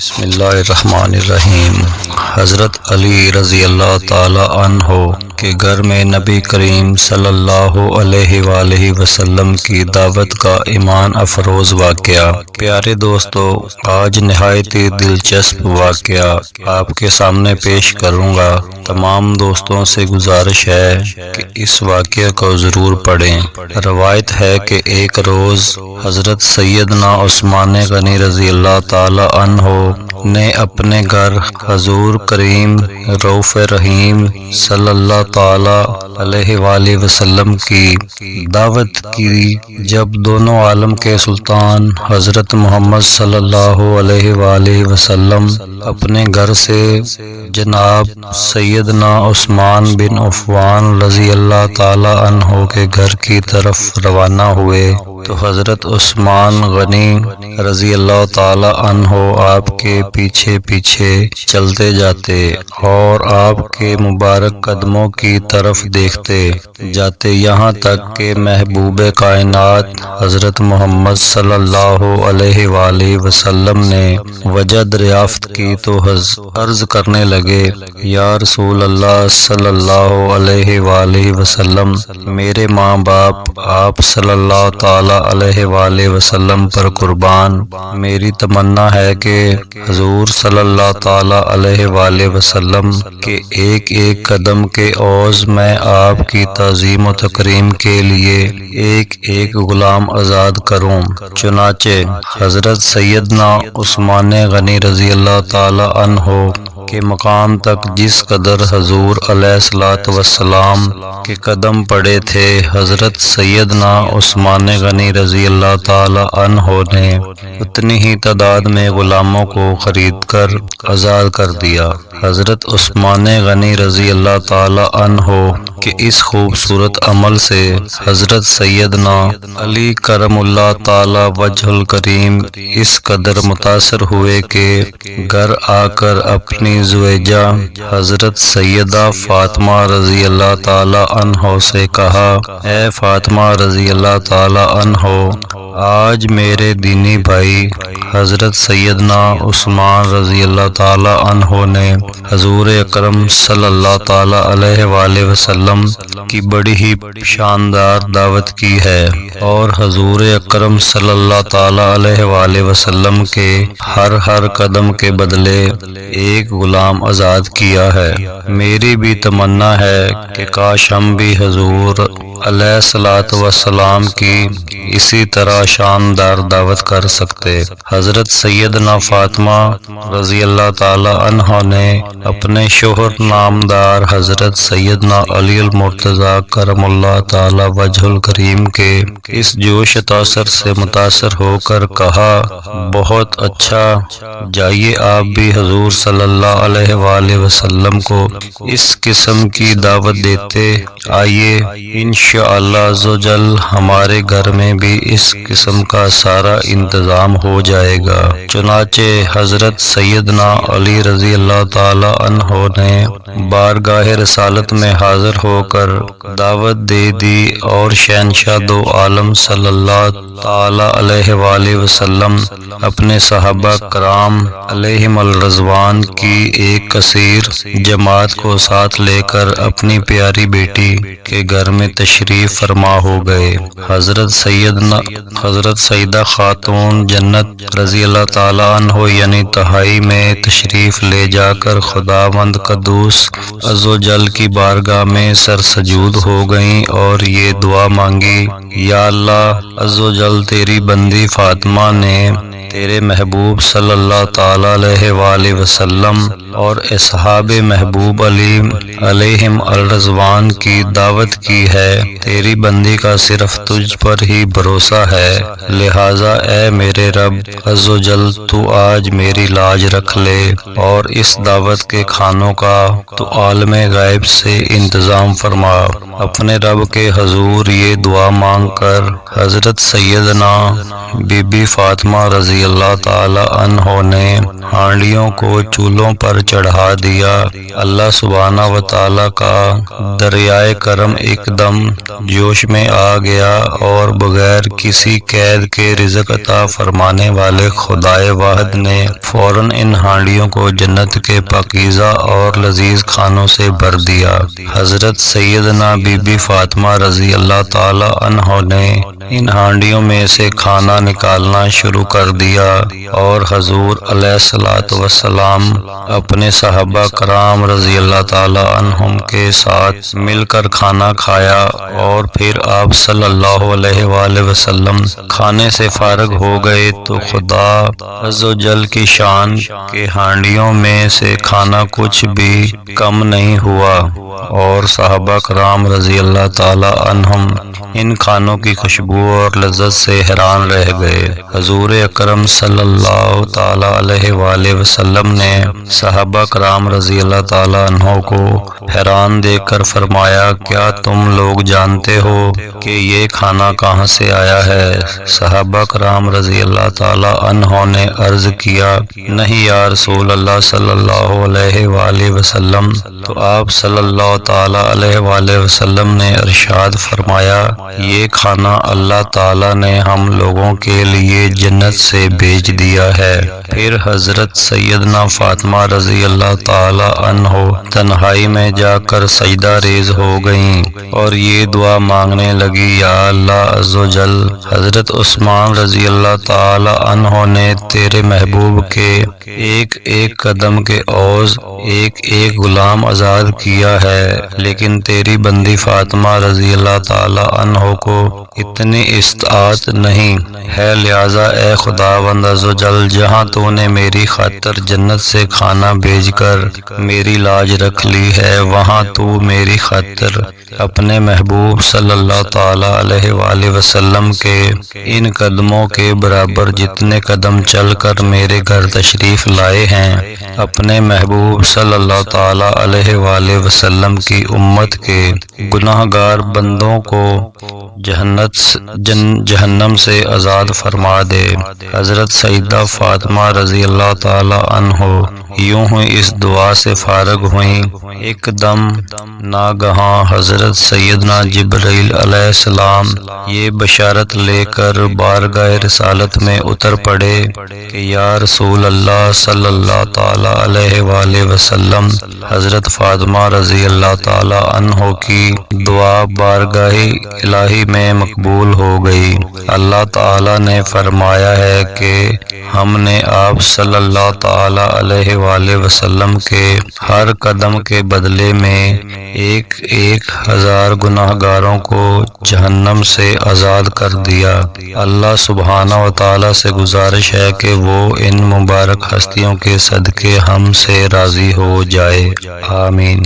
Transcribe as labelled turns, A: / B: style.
A: بسم اللہ الرحمن الرحیم۔ حضرت علی رضی اللہ تعالی عنہ کے گھر میں نبی کریم صلی اللہ علیہ وآلہ وسلم کی دعوت کا ایمان افروز واقعہ۔ پیارے دوستو، آج نہایت ہی دلچسپ واقعہ آپ کے سامنے پیش کروں گا۔ تمام دوستوں سے گزارش ہے کہ اس واقعے کو ضرور پڑھیں۔ روایت ہے کہ ایک روز حضرت سیدنا عثمان غنی رضی اللہ تعالی عنہ نے اپنے گھر حضور کریم رؤوف رحیم صلی اللہ تعالی علیہ وآلہ وسلم کی دعوت کی۔ جب دونوں عالم کے سلطان حضرت محمد صلی اللہ علیہ وآلہ وسلم اپنے گھر سے جناب سیدنا عثمان بن عفان رضی اللہ تعالی عنہ کے گھر کی طرف روانہ ہوئے تو حضرت عثمان غنی رضی اللہ تعالی عنہ آپ کے پیچھے پیچھے چلتے جاتے اور آپ کے مبارک قدموں کی طرف دیکھتے جاتے، یہاں تک کہ محبوب کائنات حضرت محمد صلی اللہ علیہ وآلہ وسلم نے وجہ دریافت کی تو عرض کرنے لگے، یا رسول اللہ صلی اللہ علیہ وآلہ وسلم، میرے ماں باپ آپ صلی اللہ تعالی علیہ وآلہ وسلم پر قربان، میری تمنا ہے کہ حضور صلی اللہ تعالی علیہ وآلہ وسلم کے ایک ایک قدم کے عوض میں آپ کی تعظیم و تکریم کے لیے ایک ایک غلام آزاد کروں۔ چنانچہ حضرت سیدنا عثمان غنی رضی اللہ تعالی عنہ کے مقام تک جس قدر حضور علیہ الصلوۃ والسلام کے قدم پڑے تھے، حضرت سیدنا عثمان غنی رضی اللہ تعالی عنہ نے اتنی ہی تعداد میں غلاموں کو خرید کر آزاد کر دیا۔ حضرت عثمان غنی رضی اللہ تعالی عنہ کے اس خوبصورت عمل سے حضرت سیدنا علی کرم اللہ تعالی وجہ الکریم اس قدر متاثر ہوئے کہ گھر آ کر اپنی زوجہ حضرت سیدہ فاطمہ رضی اللہ تعالی عنہ سے کہا، اے فاطمہ رضی اللہ تعالی عنہ، آج میرے دینی بھائی حضرت سیدنا عثمان رضی اللہ تعالی عنہ نے حضور اکرم صلی اللہ تعالی علیہ وآلہ وسلم کی بڑی ہی شاندار دعوت کی ہے اور حضور اکرم صلی اللہ تعالی علیہ وآلہ وسلم کے ہر قدم کے بدلے ایک غلام آزاد کیا ہے۔ میری بھی تمنا ہے کہ کاش ہم بھی حضور علیہ الصلوۃ والسلام کی اسی طرح شاندار دعوت کر سکتے۔ حضرت سیدنا فاطمہ رضی اللہ تعالی عنہ نے اپنے شوہر نامدار حضرت سیدنا علی المرتضیٰ کرم اللہ تعالی وجہ الکریم کے اس جوش تاثر سے متاثر ہو کر کہا، بہت اچھا، جائیے آپ بھی حضور صلی اللہ علیہ وآلہ وسلم کو اس قسم کی دعوت دیتے آئیے، انشاءاللہ عز و جل ہمارے گھر میں بھی اس قسم کا سارا انتظام ہو جائے گا۔ چنانچہ حضرت سیدنا علی رضی اللہ تعالی عنہ نے بارگاہ رسالت میں حاضر ہو کر دعوت دے دی اور شہنشاہ دو عالم صلی اللہ تعالی علیہ وآلہ وسلم اپنے صحابہ کرام علیہم الرضوان کی ایک کثیر جماعت کو ساتھ لے کر اپنی پیاری بیٹی کے گھر میں تشریف فرما ہو گئے۔ حضرت سیدہ خاتون جنت رضی اللہ تعالی عنہ یعنی تہائی میں تشریف لے جا کر خداوند قدوس عز و جل کی بارگاہ میں سرسجود ہو گئیں اور یہ دعا مانگی، یا اللہ عز و جل، تیری بندی فاطمہ نے تیرے محبوب صلی اللہ تعالی علیہ وآلہ وسلم اور اصحاب محبوب علی علیہم الرضوان کی دعوت کی ہے، تیری بندی کا صرف تجھ پر ہی بھروسہ ہے، لہٰذا اے میرے رب عز و جل، تو آج میری لاج رکھ لے اور اس دعوت کے کھانوں کا تو عالم غیب سے انتظام فرما۔ اپنے رب کے حضور یہ دعا مانگ کر حضرت سیدنا بی بی فاطمہ رضی رضی اللہ تعالی عنہ نے ہانڈیوں کو چولہوں پر چڑھا دیا۔ اللہ سبحانہ و تعالی کا دریائے کرم ایک دم جوش میں آ گیا اور بغیر کسی قید کے رزق عطا فرمانے والے خدائے واحد نے فوراً ان ہانڈیوں کو جنت کے پاکیزہ اور لذیذ کھانوں سے بھر دیا۔ حضرت سیدنا بی بی فاطمہ رضی اللہ تعالی عنہ نے ان ہانڈیوں میں سے کھانا نکالنا شروع کر دیا اور حضور علیہ الصلوۃ والسلام اپنے صحابہ کرام رضی اللہ تعالی عنہم کے ساتھ مل کر کھانا کھایا، اور پھر آپ صلی اللہ علیہ وآلہ وسلم کھانے سے فارغ ہو گئے تو خدا عز و جل کی شان کے ہانڈیوں میں سے کھانا کچھ بھی کم نہیں ہوا، اور صحابہ کرام رضی اللہ تعالی عنہم ان کھانوں کی خوشبو اور لذت سے حیران رہ گئے۔ حضور اکرم صلی اللہ تعالی علیہ وآلہ وسلم نے صحابہ کرام رضی اللہ تعالی عنہ کو حیران دیکھ کر فرمایا، کیا تم لوگ جانتے ہو کہ یہ کھانا کہاں سے آیا ہے؟ صحابہ کرام رضی اللہ تعالی عنہ نے عرض کیا، نہیں یا رسول اللہ صلی اللہ علیہ وآلہ وسلم۔ تو آپ صلی اللہ تعالی علیہ وآلہ وسلم نے ارشاد فرمایا، یہ کھانا اللہ تعالی نے ہم لوگوں کے لیے جنت سے بھیج دیا ہے۔ پھر حضرت سیدنا فاطمہ رضی اللہ تعالی عنہ تنہائی میں جا کر سجدہ ریز ہو گئیں اور یہ دعا مانگنے لگی، یا اللہ عز و جل، حضرت عثمان رضی اللہ تعالی عنہ نے تیرے محبوب کے ایک ایک قدم کے عوض ایک ایک غلام آزاد کیا ہے، لیکن تیری بندی فاطمہ رضی اللہ تعالی عنہ کو اتنی استطاعت نہیں ہے، لہذا اے خداوند عز و جل، جہاں تو نے میری خاطر جنت سے کھانا بھیج کر میری لاج رکھ لی ہے، وہاں تو میری خاطر اپنے محبوب صلی اللہ تعالی علیہ وآلہ وسلم کے ان قدموں کے برابر جتنے قدم چل کر میرے گھر تشریف لائے ہیں، اپنے محبوب صلی اللہ تعالی علیہ وآلہ وسلم کی امت کے گناہ گار بندوں کو جہنم سے آزاد فرما دے۔ حضرت سیدہ فاطمہ رضی اللہ تعالی عنہ یوں ہی اس دعا سے فارغ ہوئیں، ایک دم ناگہاں حضرت سیدنا جبرائیل علیہ السلام یہ بشارت لے کر بارگاہ رسالت میں اتر پڑے کہ یا رسول اللہ صلی اللہ تعالی علیہ وآلہ وسلم، حضرت فاطمہ رضی اللہ تعالی عنہ کی دعا بارگاہ الہی میں مقبول ہو گئی۔ اللہ تعالی نے فرمایا ہے کہ ہم نے آپ صلی اللہ تعالی علیہ وآلہ وسلم کے ہر قدم کے بدلے میں ایک ایک ہزار گناہ گاروں کو جہنم سے آزاد کر دیا۔ اللہ سبحانہ و تعالی سے گزارش ہے کہ وہ ان مبارک ہستیوں کے صدقے ہم سے راضی ہو جائے، آمین۔